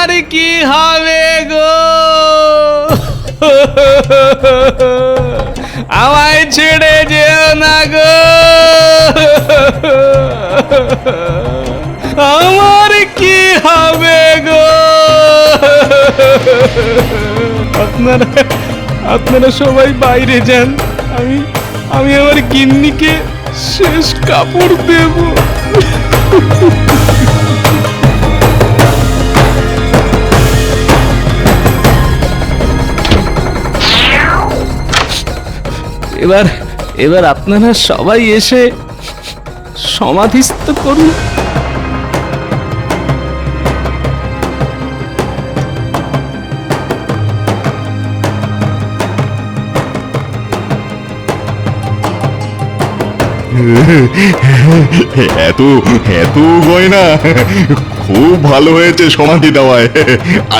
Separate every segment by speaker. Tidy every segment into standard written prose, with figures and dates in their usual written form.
Speaker 1: আমার কি হবে গো? আমায় ছেড়ে যেও না গো, আমার কি হবে গো? আপনারা সবাই বাইরে যান, আমি আমার গিন্নিকে শেষ কাপড় দেব। এবার আপনারা সবাই এসে সমাধিস্থ করুন।
Speaker 2: এত এত গয়না, খুব ভালো হয়েছে সমাধি দেওয়ায়।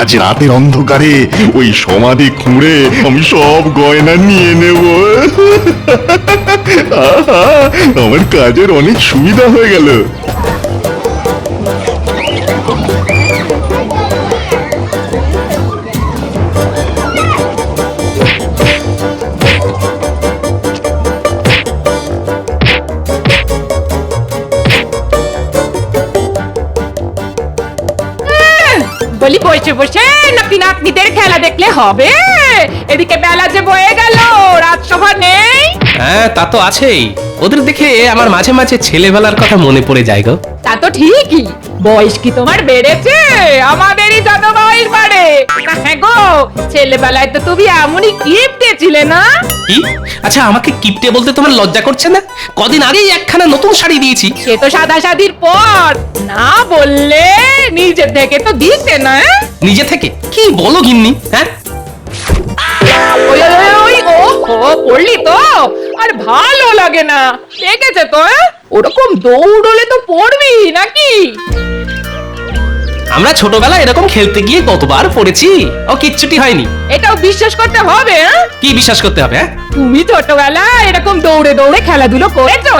Speaker 2: আজ রাতের অন্ধকারে ওই সমাধি খুঁড়ে আমি সব গয়না নিয়ে নেব। আহা, আমার কাজের অনেক সুবিধা হয়ে গেল।
Speaker 3: বলি বসে বসে নাতি নাতনিদের খেলা দেখলে হবে? এদিকে বেলা যে বয়ে গেল, রাজসভা নেই।
Speaker 1: হ্যাঁ, তা তো আছেই। ওদের দেখে আমার মাঝে মাঝে ছেলেবেলার কথা মনে পড়ে যায় গো।
Speaker 3: তা তো ঠিকই, বয়স কি তোমার বেড়েছে? আমাদেরই যত বয়স বাড়ে। হ্যাঁ গো, ছেলেবেলায় তো তুমি এমনই কিপটে ছিলে না?
Speaker 1: কি? আচ্ছা, আমাকে কিপটে বলতে তোমার লজ্জা করছে না? কদিন আগেই একখানা নতুন শাড়ি দিয়েছি।
Speaker 3: সে তো সাদা সাদির পর, না বললে নিজে থেকে তো দিতে না।
Speaker 1: নিজে থেকে? কি বলো গিন্নি? হ্যাঁ,
Speaker 3: ওই ওই ওই, ও পড়লি তো? আর ভালো লাগে না, দেখেছে তো? ওরকম দৌড়লে তো পড়বি নাকি?
Speaker 1: আমরা ছোটবেলায় এরকম খেলতে গিয়ে কতবার পড়েছি, ও কিচ্ছুটি হয়নি।
Speaker 3: এটাও বিশ্বাস করতে হবে।
Speaker 1: কি বিশ্বাস করতে হবে? হ্যাঁ,
Speaker 3: তুমি ছোটবেলায় এরকম দৌড়ে দৌড়ে খেলাধুলো করেছো?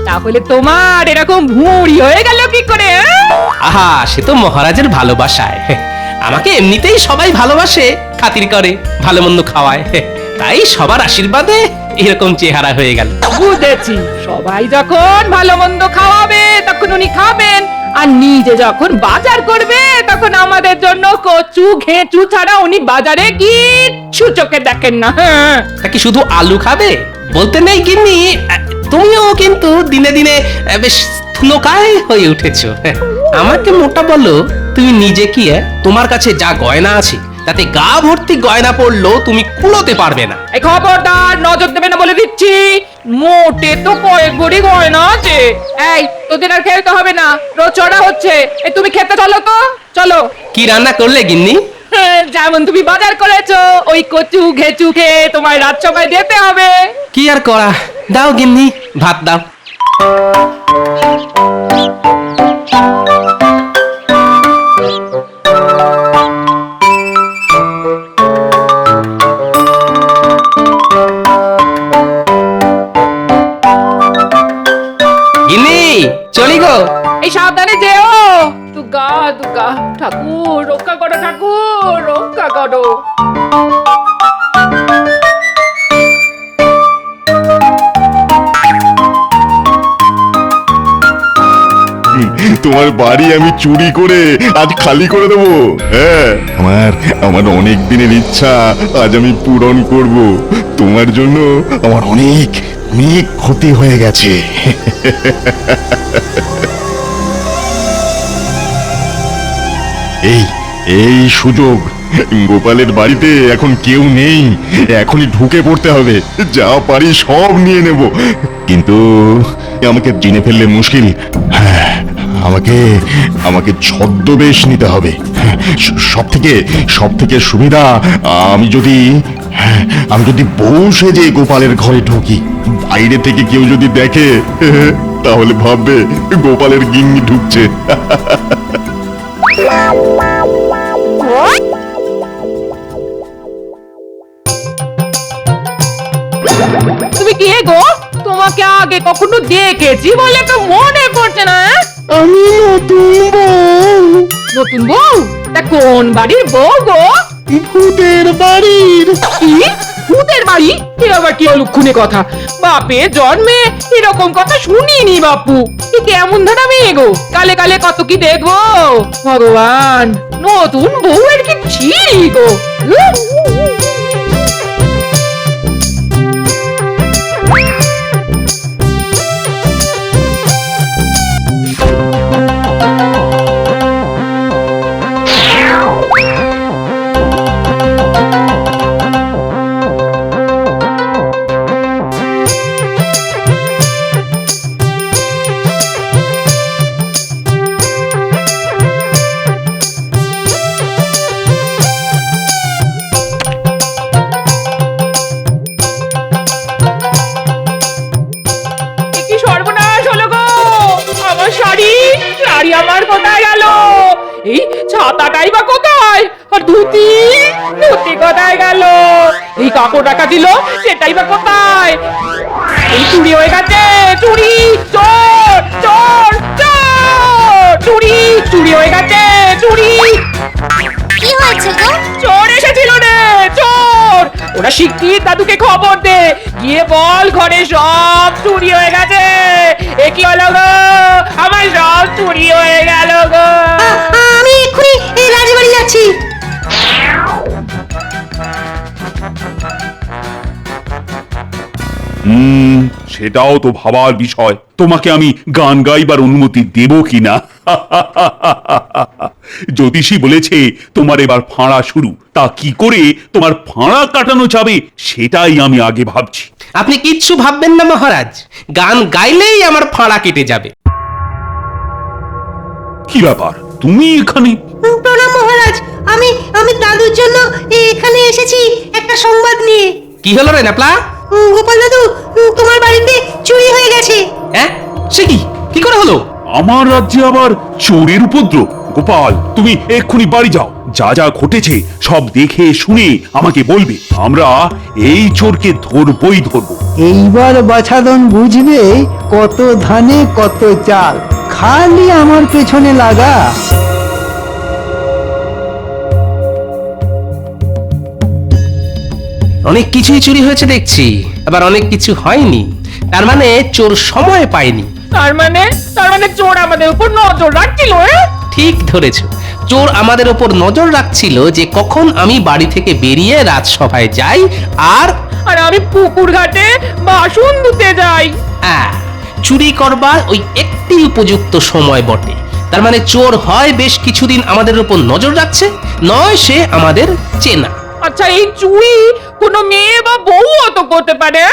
Speaker 3: তাহলে তোমার এরকম ভুঁড়ি হয়ে গেল কি করে?
Speaker 1: আহা, সে তো মহারাজের ভালোবাসায়। আমাকে এমনিতেই সবাই ভালোবাসে, খাতির করে, ভালো মন্দ খাওয়ায়, তাই সবার আশীর্বাদে এরকম চেহারা হয়ে গেল।
Speaker 3: বুঝেছি, সবাই যখন ভালো মন্দ খাওয়াবে তখন উনি খাবেন, আর নিজে যখন বাজার করবে তখন আমাদের জন্য কচু ঘেঁচু ছাড়া উনি বাজারে কিচ্ছু চোখে দেখেন না।
Speaker 1: তা কি শুধু আলু খাবে? বলতে নেই গিন্নি, তুমিও কিন্তু দিনে দিনে বেশ স্থূলকায় হয়ে উঠেছো। আমাকে মোটা বলো, তুমি নিজে কি? তোমার কাছে যা গয়না আছে তাতে গা ভর্তি গয়না পড়লো তুমি কুলোতে পারবে না।
Speaker 3: এই খবরদার, নজর দেবে না বলে দিচ্ছি। মোটে তো কয়েক ভরি গয়না আছে। এই, তোদের আর খেলতে হবে না, রোজ চড়া হচ্ছে। এই, তুমি খেতে চলো তো, চলো।
Speaker 1: কি রান্না করলে গিন্নি?
Speaker 3: যেমন তুমি বাজার করেছো, ওই কচু ঘেঁচু খেয়ে তোমায় রাজসভায় যেতে হবে।
Speaker 1: কি আর করা, দাও গিন্নি, ভাত দাও। গিন্নি, চলি গো।
Speaker 3: এই, সাবধানে যেও। দুর্গা দুর্গা, ঠাকুর রক্ষা করো, ঠাকুর রক্ষা করো।
Speaker 2: তোমার বাড়ি আমি চুরি করে আজ খালি করে দেবো। হ্যাঁ, আমার অনেক দিনের ইচ্ছা আজ আমি পূরণ করব। তোমার জন্য আমার অনেক অনেক ক্ষতি হয়ে গেছে। এই এই সুযোগ, গোপালের বাড়িতে এখন কেউ নেই, এখনই ঢুকে পড়তে হবে, যা পারি সব নিয়ে নেব। কিন্তু আমাকে চিনে ফেললে মুশকিল। হ্যাঁ, আমাকে ছদ্মবেশ নিতে হবে। সব থেকে সুবিধা আমি যদি বউ সেজে গোপালের ঘরে ঢুকি। বাইরে থেকে কেউ যদি দেখে তাহলে ভাববে গোপালের গিন্নি ঢুকছে।
Speaker 3: তুমি কে গো? তোমাকে আগে কখনো দেখেছি বলে তো মনে পড়ছে না।
Speaker 2: আমি নতুন বউ।
Speaker 3: নতুন বউ? তা কোন বাড়ির বউ গো?
Speaker 4: ভূতের বাড়ির।
Speaker 3: কি ভূতের বাড়ি? এ আবার কি অলক্ষণে কথা? বাপে জন্মে এরকম কথা শুনিনি বাপু। কি কেমন ধারা মেয়ে গো? কালে কালে কত কি দেখবো ভগবান। নতুন বউয়ের কি ছিরি গো। কি সর্বনাশ হলো গো। আমার শাড়ি শাড়ি আমার কোথায় গেল? এই ছাতাটাই বা কোথায়? আর ধুতি ধুতি কোথায় গেল? এই কাপড় রাখা ছিল সেটাই বা কোথায়? এই চুরি হয়ে গেছে। চুরি! চোর চোর চোর! চুরি চুরি হয়ে গেছে। চুরি!
Speaker 5: কি হয়েছে গো?
Speaker 3: চোর এসেছিল রে, চোর! ওরা শিগগির দাদুকে খবর দে, গিয়ে বল ঘরে সব চুরি হয়ে গেছে। এ কি হলো গো? আমার সব চুরি হয়ে গেল গো।
Speaker 5: আমি এক্ষুনি এই রাজবাড়ি যাচ্ছি।
Speaker 6: সেটাও তো ভাবার বিষয়। তোমাকে আমি গান গাইবার অনুমতি দেব কিনা। জ্যোতিষী বলেছে তোমার এবার ফাঁড়া শুরু। তা কি করে তোমার ফাঁড়া কাটানো যাবে সেটাই আমি আগে ভাবছি।
Speaker 1: আপনি কিচ্ছু ভাববেন না মহারাজ, গান গাইলেই আমার ফাঁড়া কেটে যাবে।
Speaker 6: কি ব্যাপার, তুমি এখানে?
Speaker 5: প্রণাম মহারাজ। আমি আমি দাদুর জন্য এখানে এসেছি একটা সংবাদ নিয়ে।
Speaker 1: কি হলো রে ন্যাপলা?
Speaker 5: গোপাল দাদু, তোমার বাড়িতে চুরি হয়ে গেছে।
Speaker 1: হ্যাঁ, সে কি কি করে হলো?
Speaker 6: আমার রাজ্যে আবার চোরের উপদ্রব? গোপাল, তুমি এক্ষুনি বাড়ি যাও। যা যা ঘটেছে সব দেখে শুনে আমাকে বলবে। আমরা এই চোরকে ধরবই ধরবো।
Speaker 4: এইবার বাছাধন বুঝবে কত ধানে কত চাল, খালি আমার পেছনে লাগা।
Speaker 1: অনেক কিছুই চুরি হয়েছে দেখছি, আবার অনেক কিছু হয়নি। তার মানে চোর সময় পায়নি।
Speaker 3: তার মানে চোর আমাদের উপর নজর রাখছিল।
Speaker 1: ঠিক ধরেছ, চোর আমাদের ওপর নজর রাখছিল যে কখন আমি বাড়ি থেকে বেরিয়ে রাজসভায় যাই আর
Speaker 3: আর আমি পুকুর ঘাটে বাসন ধুতে যাই।
Speaker 1: চুরি করবার ওই একটি উপযুক্ত সময় বটে। তার মানে চোর হয় বেশ কিছুদিন আমাদের উপর নজর রাখছে, নয় সে আমাদের চেনা।
Speaker 3: আচ্ছা, এই চুরি কোনো মেয়ে বা বউ তো করতে পারে?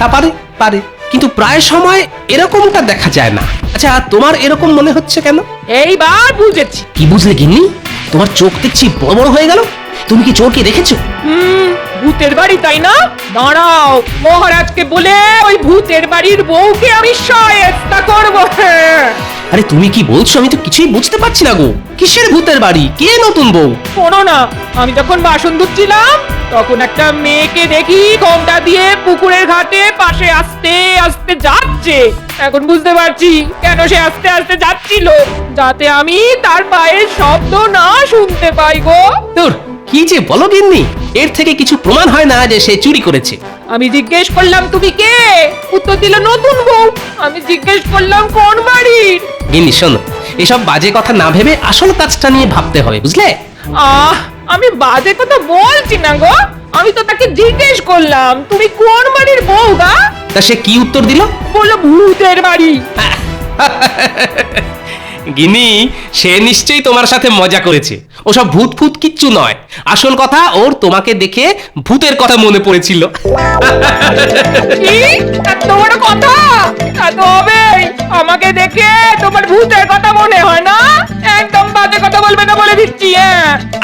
Speaker 1: তা পারে পারে, কিন্তু প্রায় সময় এরকমটা দেখা যায় না। আচ্ছা, তোমার এরকম মনে হচ্ছে কেন?
Speaker 3: এইবার বুঝেছি।
Speaker 1: কি বুঝলে গিন্নি? তোমার চোখ দেখছি বড় বড় হয়ে গেল। তুমি কি চোরকে দেখেছো?
Speaker 3: ভূতের বাড়ি, তাই না? দাঁড়াও, মহারাজকে বলে ওই ভূতের বাড়ির বউকে আমি শায়েস্তা করবো।
Speaker 1: আরে তুমি কি বলছো? আমি তো কিছুই বুঝতে পারছি না গো। কিসের ভূতের বাড়ি? কে নতুন বউ?
Speaker 3: শোনো না, আমি যখন বাসন ধুচ্ছিলাম তখন একটা মেয়েকে দেখি ঘোমটা দিয়ে পুকুরের ঘাটে পাশে আস্তে আস্তে যাচ্ছে। এখন বুঝতে পারছি কেন সে আস্তে আস্তে যাচ্ছিল, যাতে আমি তার পায়ের শব্দ না শুনতে পাই গো।
Speaker 1: তোর কি যে বলো গিন্নি, এর থেকে কিছু প্রমাণ হয় না যে সে চুরি করেছে।
Speaker 3: আমি জিজ্ঞেস করলাম তুমি কে, উত্তর দিল নতুন বউ। আমি জিজ্ঞেস করলাম কোন বাড়ির।
Speaker 1: গিন্নি শোনো, এসব বাজে কথা না ভেবে আসল কাজটা নিয়ে ভাবতে হবে, বুঝলে?
Speaker 3: আমি বাজে কথা বলছি না গো, আমি তো তাকে জিজ্ঞেস করলাম তুমি কোন বাড়ির বউ গা।
Speaker 1: তা সে কি উত্তর দিল?
Speaker 3: বললো ভূতের বাড়ি।
Speaker 1: গিনি, সে নিশ্চয়ই তোমার সাথে মজা করেছে। ওসব ভূত ফুত কিচ্ছু নয়। আসল কথা ওর তোমাকে দেখে ভূতের কথা মনে পড়েছিল।
Speaker 3: কি? এত বড় কথা? তা তো হবেই। আমাকে দেখে তোমার ভূতের কথা মনে হয় না? একদম বাজে কথা বলবে না বলে দিচ্ছি।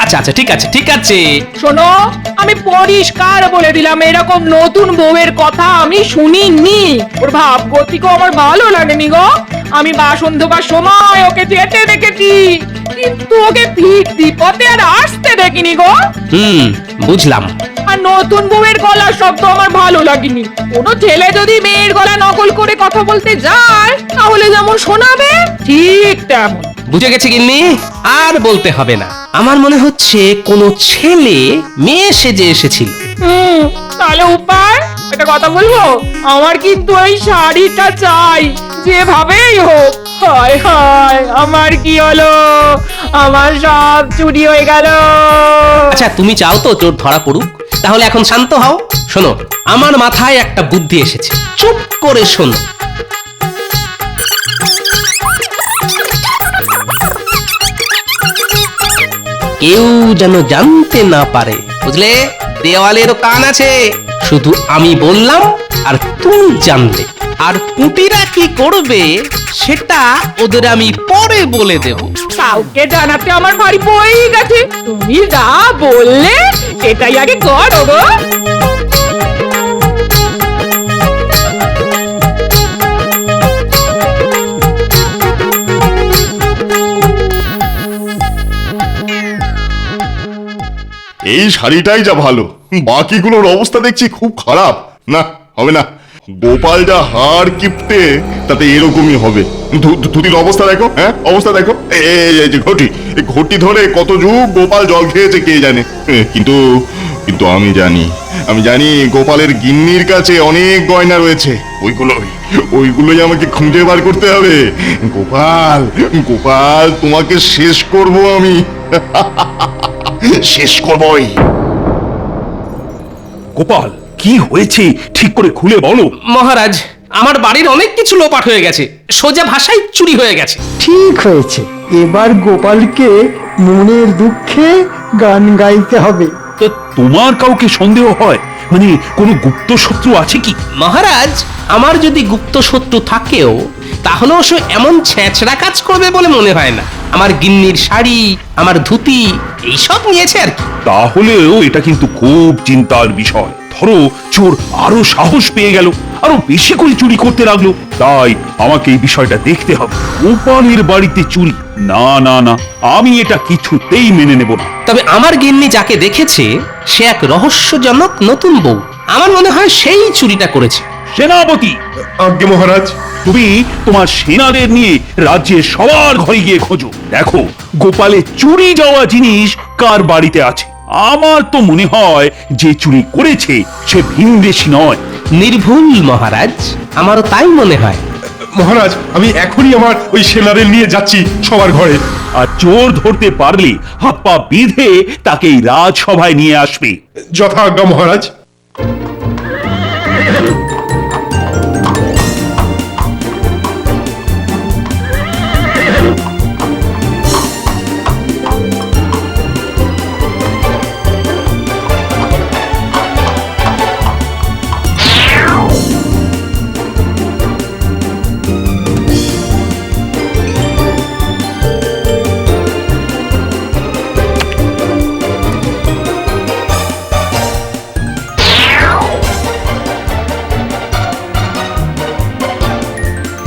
Speaker 1: আচ্ছা আচ্ছা, ঠিক আছে ঠিক আছে।
Speaker 3: শোনো, আমি পরিষ্কার বলে দিলাম, এরকম নতুন বউয়ের কথা আমি শুনিনি। ওর ভাব গতিকও আমার ভালো লাগেনি গো। আমি বাসন ধোবার সময় ওকে যেতে দেখেছি, কিন্তু ওকে ফিরতি পথে আর আসতে দেখিনি গো।
Speaker 1: বুঝলাম।
Speaker 3: আর নতুন বউয়ের গলার শব্দ আমার ভালো লাগেনি। কোনো ছেলে যদি মেয়ের গলা নকল করে কথা বলতে যায়, তাহলে যেমন শোনাবে ঠিক তেমন।
Speaker 1: বুঝে গেছি গিন্নি, আর বলতে হবে না। আমার মনে হচ্ছে কোনো ছেলে মেয়ে সেজে এসেছিল।
Speaker 3: তাহলে উপায় একটা কথা বলবো, আমার কিন্তু ওই শাড়িটা চাই যেভাবেই হোক। হায় হায়, আমার কি হলো? আমার সব চুরি হয়ে গেল।
Speaker 1: আচ্ছা তুমি চাও তো চোর ধরা পড়ুক? তাহলে এখন শান্ত হও। শোনো, আমার মাথায় একটা বুদ্ধি এসেছে, চুপ করে শোনো। কেউ যেন জানতে না পারে, বুঝলে? দেওয়ালেরও কান আছে, শুধু আমি বললাম আর তুমি জানলে। আর পুটিরা কি করবে সেটা ওদের আমি পরে বলে দেব।
Speaker 3: কাউকে জানাতে আমার ভারী বই গেছে। তুমি যা বললে সেটাই আগে করো গো।
Speaker 2: এই শাড়িটাই যা ভালো, বাকিগুলোর অবস্থা দেখছি খুব খারাপ। না, হবে না। গোপাল যা হার কিপটে, তাতে এরকমই হবে। ধুতির অবস্থা দেখো, হ্যাঁ অবস্থা দেখো। এই যে ঘটি, এই ঘটি ধরে কত যুগ গোপাল জল খেয়েছে কে জানে। কিন্তু কিন্তু আমি জানি গোপালের গিন্নির কাছে অনেক গয়না রয়েছে। ওইগুলোই আমাকে খুঁজে বার করতে হবে। গোপাল গোপাল, তোমাকে শেষ করব আমি। শেষ করবই।
Speaker 6: গোপাল, কি হয়েছে ঠিক করে খুলে বলো।
Speaker 1: মহারাজ, আমার বাড়ির অনেক কিছু লোপাট হয়ে গেছে, সোজা ভাষায় চুরি হয়ে গেছে।
Speaker 4: ঠিক হয়েছে, এবার গোপালকে মনের দুঃখে গান গাইতে হবে।
Speaker 6: তো তোমার কাউকে সন্দেহ হয়? মানে কোনো গুপ্ত শত্রু আছে কি?
Speaker 1: মহারাজ, আমার যদি গুপ্ত শত্রু থাকেও তাহলে অবশ্য এমন ছেঁচড়া কাজ করবে বলে মনে হয় না। আমার গিন্নির শাড়ি, আমার ধুতি এইসব নিয়েছে আর কি।
Speaker 6: তাহলেও এটা কিন্তু খুব চিন্তার বিষয়। ধরো চোর আরো সাহস পেয়ে গেল, আরো বেশি করে চুরি করতে লাগলো। তাই আমাকে এই বিষয়টা দেখতে হবে। গোপালের বাড়িতে চুরি, না না না, আমি এটা কিছুতেই মেনে নেব না।
Speaker 1: তবে আমার গিন্নি যাকে দেখেছে সে এক রহস্যজনক নতুন বউ। আমার মনে হয় সেই চুরিটা করেছে।
Speaker 6: সেনাপতি,
Speaker 7: আজ্ঞে মহারাজ।
Speaker 6: তুমি তোমার সেনাদের নিয়ে রাজ্যের সবার ঘরে গিয়ে খোঁজো, দেখো গোপালের চুরি যাওয়া জিনিস কার বাড়িতে আছে। আমার তো মনে হয় যে চুরি করেছে সে ভিনদেশী নয়।
Speaker 1: নির্ভুল মহারাজ, আমারও তাই মনে হয়।
Speaker 7: মহারাজ, আমি এখনই আমার ওই সেনাদের নিয়ে যাচ্ছি সবার ঘরে।
Speaker 6: আর চোর ধরতে পারলে হাত পা বেঁধে তাকে এই রাজসভায় নিয়ে আসবে।
Speaker 7: যথা আজ্ঞা মহারাজ।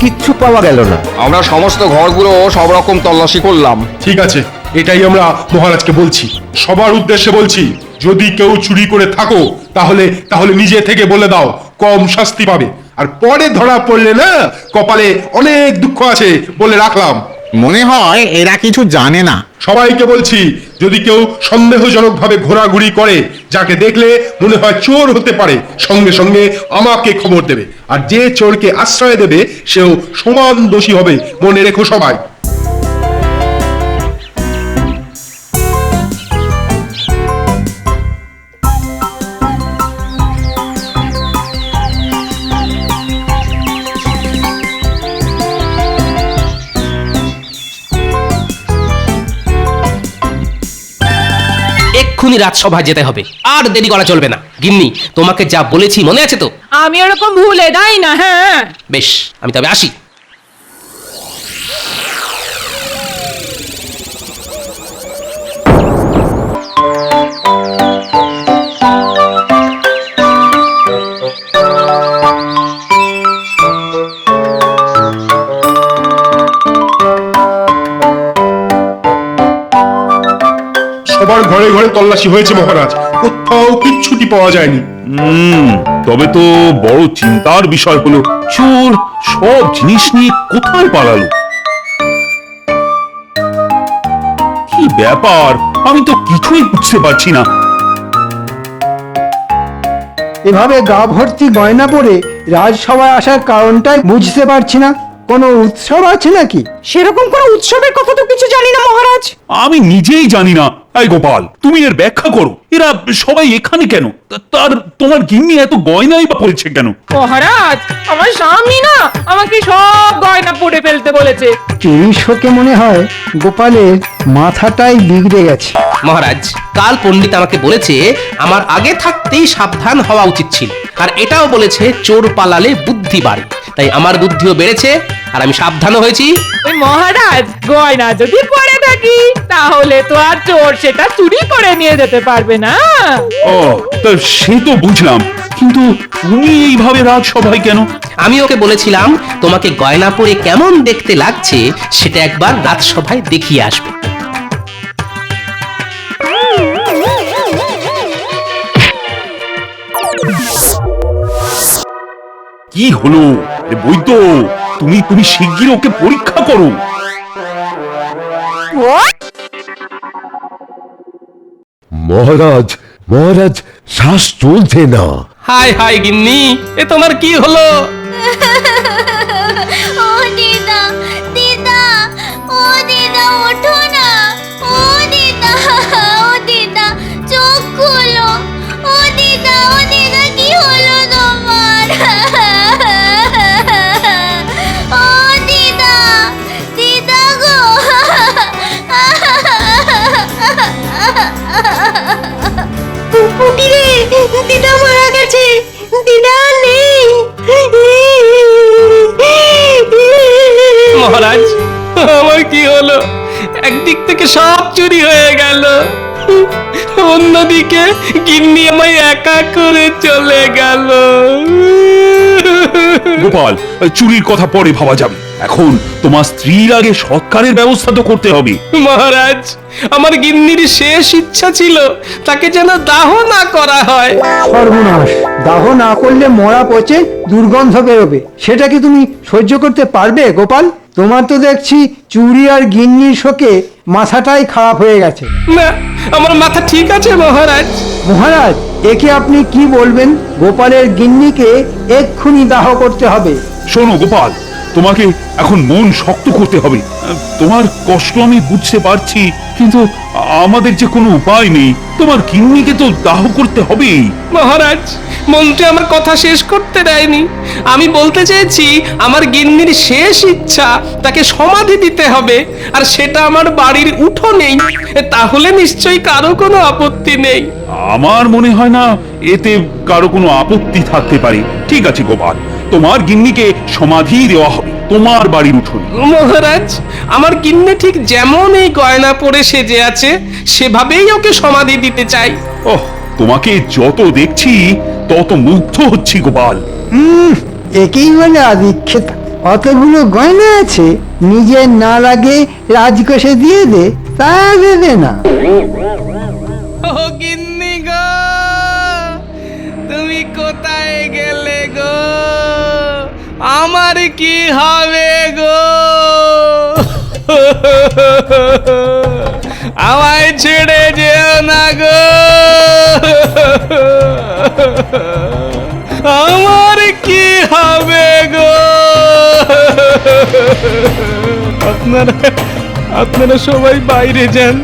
Speaker 8: কিচ্ছু পাওয়া গেল না।
Speaker 9: আমরা সমস্ত ঘরগুলো সব রকম তল্লাশি করলাম।
Speaker 7: ঠিক আছে, এটাই আমরা মহারাজকে বলছি, সবার উদ্দেশ্যে বলছি। যদি কেউ চুরি করে থাকো তাহলে তাহলে নিজে থেকে বলে দাও, কম শাস্তি পাবে। আর পরে ধরা পড়লে না, কপালে অনেক দুঃখ আছে বলে রাখলাম।
Speaker 8: মনে হয় এরা কিছু জানে না।
Speaker 7: সবাইকে বলছি, যদি কেউ সন্দেহজনকভাবে ঘোরাঘুরি করে, যাকে দেখলে মনে হয় চোর হতে পারে, সঙ্গে সঙ্গে আমাকে খবর দেবে। আর যে চোরকে আশ্রয় দেবে সেও সমান দোষী হবে, মনে রেখো সবাই।
Speaker 1: এক্ষুনি রাজসভায় যেতে হবে, আর দেরি করা চলবে না। গিন্নি, তোমাকে যা বলেছি মনে আছে তো?
Speaker 3: আমি ওরকম ভুলে যাই না। হ্যাঁ,
Speaker 1: বেশ, আমি তবে আসি।
Speaker 7: সবার ঘরে ঘরে তল্লাশি হয়েছে মহারাজ, কোথাও কিচ্ছুটি পাওয়া যায়নি।
Speaker 6: তবে তো বড় চিন্তার বিষয় হলো, চোর সব জিনিস নিয়ে কোথায় পালালো? ব্যাপার আমি তো কিছুই বুঝতে পারছি না।
Speaker 4: এভাবে গা ভর্তি গয়না পরে রাজসভায় আসার কারণটাই বুঝতে পারছি না। কোনো উৎসব আছে নাকি?
Speaker 3: সেরকম কোনো উৎসবের কথা তো কিছু জানি না মহারাজ।
Speaker 6: আমি নিজেই জানি না। এই গোপাল, তুমি এর ব্যাখ্যা করো, এরা সবাই এখানে কেন? তার তোমার গিন্নি এত গয়নাই বা পড়েছে কেন?
Speaker 3: মহারাজ, আমার স্বামী না আমাকে সব গয়না পরে ফেলতে বলেছে।
Speaker 4: চুরির শোকে মনে হয় গোপালের মাথাটাই বিগড়ে গেছে।
Speaker 1: মহারাজ, কাল পণ্ডিত আমাকে বলেছে আমার আগে থাকতেই সাবধান হওয়া উচিত ছিল, আর এটাও বলেছে চোর পালালে বুদ্ধি বাড়ে। তাই আমার বুদ্ধিও বেড়েছে আর আমি সাবধানও হয়েছি।
Speaker 3: ওই মহারাজ, গয়না যদি পরে থাকি তাহলে তো আর চোর সেটা চুরি করে নিয়ে যেতে পারবে না।
Speaker 6: ও, তা সে তো বুঝলাম, কিন্তু তুমি এইভাবে রাজসভায় কেন?
Speaker 1: আমি ওকে বলেছিলাম তোমাকে গয়না পরে কেমন দেখতে লাগছে সেটা একবার রাজসভায় দেখিয়ে আসবে।
Speaker 6: কি হলো বৈদ্য? তুমি শিগগির ওকে পরীক্ষা করো।
Speaker 10: মহারাজ, মহারাজ, শ্বাস চলছে না।
Speaker 1: হাই হাই গিন্নি, এ তোমার কি হলো?
Speaker 11: ও দিদা, দিদা, ও দিদা ওঠো না, ও দিদা, ও দিদা চোখ খুলো, ও দিদা, ও দিদা কি হলো তোমার? ও দিদা, দিদা গো।
Speaker 5: পুটি রে, দিদা মারা গেছে, দিদা নেই।
Speaker 1: মহারাজ, আমার কি হলো? একদিক থেকে সব চুরি হয়ে গেল, অন্যদিকে গিন্নি আমায় একা করে চলে গেল।
Speaker 6: গোপাল, চুরির কথা পরে ভাবা যাবে, এখন তোমার স্ত্রীর আগে সৎকারের ব্যবস্থা তো করতে হবে।
Speaker 1: মহারাজ, আমার গিন্নির শেষ ইচ্ছা ছিল তাকে যেন দাহ না করা হয়।
Speaker 4: সর্বনাশ! দাহ না করলে মরা পচে দুর্গন্ধ বেরোবে। সেটা কি তুমি সহ্য করতে পারবে গোপাল? তোমার তো দেখছি চুরি আর গিন্নির শোকে মাথাটাই খারাপ হয়ে গেছে।
Speaker 1: না, আমার মাথা ঠিক আছে মহারাজ।
Speaker 4: মহারাজ, একে আপনি কি বলবেন? গোপালের গিন্নিকে এক্ষুনি দাহ করতে হবে।
Speaker 6: শোনো গোপাল, তোমাকে এখন মন শক্ত করতে হবে। তোমার কষ্ট আমি বুঝতে পারছি, কিন্তু আমাদের যে কোনো উপায় নেই। তোমার গিন্নিকে তো দাহ করতে হবেই।
Speaker 1: মহারাজ, মন্ত্রী আমার কথা শেষ করতে দেয়নি। আমি বলতে চেয়েছি আমার গিন্নির শেষ ইচ্ছা তাকে সমাধি দিতে হবে, আর সেটা আমার বাড়ির উঠোনেই। তাহলে নিশ্চয়ই কারো কোনো আপত্তি নেই।
Speaker 6: আমার মনে হয় না এতে কারো কোনো আপত্তি থাকতে পারে। ঠিক আছে গোপাল, তোমার গিন্নিকে সমাধি দেওয়া হবে তোমার বাড়ির উঠোনে।
Speaker 1: মহারাজ, আমার গিন্নি ঠিক যেমন এই গয়না পরে সেজে আছে সেভাবেই ওকে সমাধি দিতে চাই।
Speaker 6: ওহ, তোমাকে যত দেখছি তত মুগ্ধ হচ্ছি গোপাল।
Speaker 4: একেই বলে আদিক্ষেতা। অতগুলো গয়না আছে, নিজের না লাগে রাজকোষে দিয়ে দে, তা দেবে না।
Speaker 1: ও গিন্নি গো, তুমি কোথায় গেলে গো? আমার কি হবে গো? আমায় ছেড়ে যেও না গো। আমার কি হবে গো? আপনারা সবাই বাইরে যান,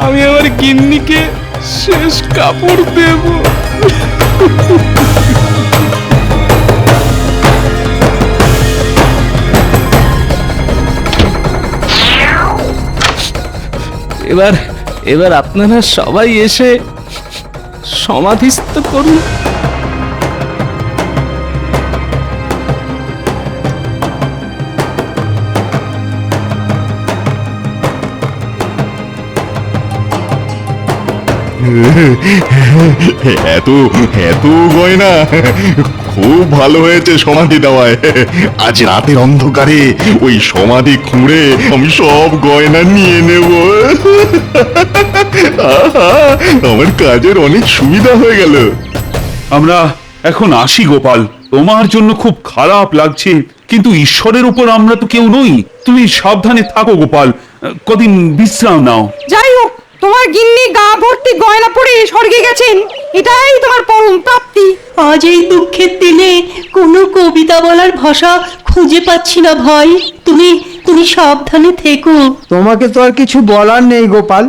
Speaker 1: আমি আমার গিন্নিকে শেষ কাপড় দেব। এবার আপনারা সবাই এসে সমাধিস্থ করুন।
Speaker 2: এত এত গয়না, খুব ভালো হয়েছে সমাধি দেওয়ায়। আজ রাতের অন্ধকারে ওই সমাধি খুঁড়ে আমি সব গয়না নিয়ে নেব। আহা, আমার কাজের অনেক সুবিধা হয়ে গেল।
Speaker 6: আমরা এখন আসি গোপাল, তোমার জন্য খুব খারাপ লাগছে, কিন্তু ঈশ্বরের উপর আমরা তো কেউ নই। তুমি সাবধানে থাকো গোপাল, কদিন বিশ্রাম নাও।
Speaker 3: যাই হোক, তোমার গিন্নি গা ভর্তি গয়না পরে স্বর্গে গেছেন, এটাই তোমার পরম প্রাপ্তি।
Speaker 5: আজ এই দুঃখের দিনে কোনো কবিতা বলার ভাষা খুঁজে পাচ্ছি না ভাই। তুমি তুমি সাবধানে থেকো।
Speaker 4: তোমাকে তো আর কিছু বলার নেই গোপাল।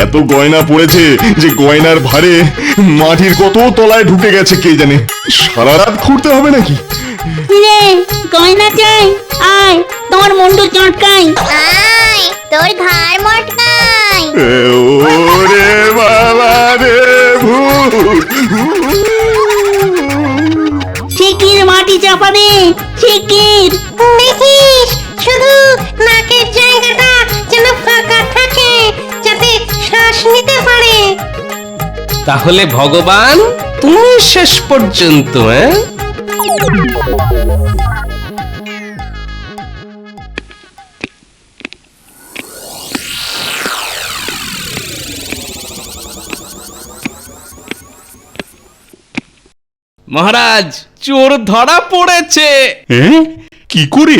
Speaker 2: এত গয়না পড়েছে যে গয়নার ভারে মাটির কত তলায় ঢুকে গেছে কে জানে। সারা রাত ঘুরতে হবে নাকি?
Speaker 11: রে গয়না চাই, আয় তোমার মুন্ডু চটকাই, আয় তোর ঘাড় মটকাই।
Speaker 2: ওরে বাবা রে ভূত!
Speaker 11: শিকির মাটি চাপা দে, শিকির। দেখিস শুধু নাকের জায়গাটা যেন ফাঁকা থাকে, যাতে শ্বাস নিতে পারে।
Speaker 1: তাহলে ভগবান তুমি শেষ পর্যন্ত, হ্যাঁ? মহারাজ, চোর ধরা পড়েছে।
Speaker 6: কি করে?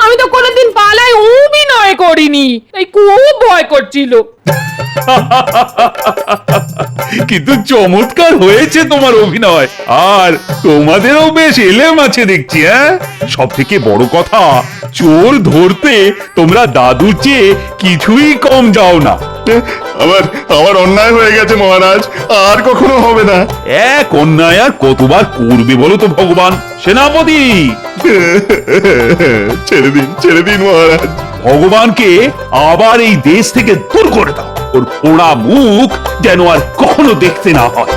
Speaker 3: আমি তো কোনোদিন পালায় অভিনয় করিনি, তাই খুব ভয় করছিল।
Speaker 6: কিন্তু চমৎকার হয়েছে তোমার অভিনয়, আর তোমাদেরও বেশ এলেম আছে দেখছি। হ্যাঁ, সব থেকে বড় কথা, চোর ধরতে তোমরা দাদুর চেয়ে কিছুই কম যাও না।
Speaker 2: আমার অন্যায় হয়ে গেছে মহারাজ, আর কখনো হবে না।
Speaker 6: এক অন্যায় আর কতবার করবে বলো তো ভগবান? সেনাপতি,
Speaker 2: ছেড়ে দিন মহারাজ।
Speaker 6: ভগবানকে আবার এই দেশ থেকে দূর করে দাও, ওর পোড়া মুখ যেন আর কখনো দেখতে না হয়।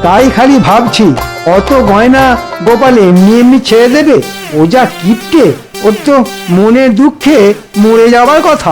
Speaker 4: তাই খালি ভাবছি, অত গয়না গোপাল এমনি এমনি ছেড়ে দেবে? ও যা কিপটে, ওর তো মনের দুঃখে মরে যাবার কথা।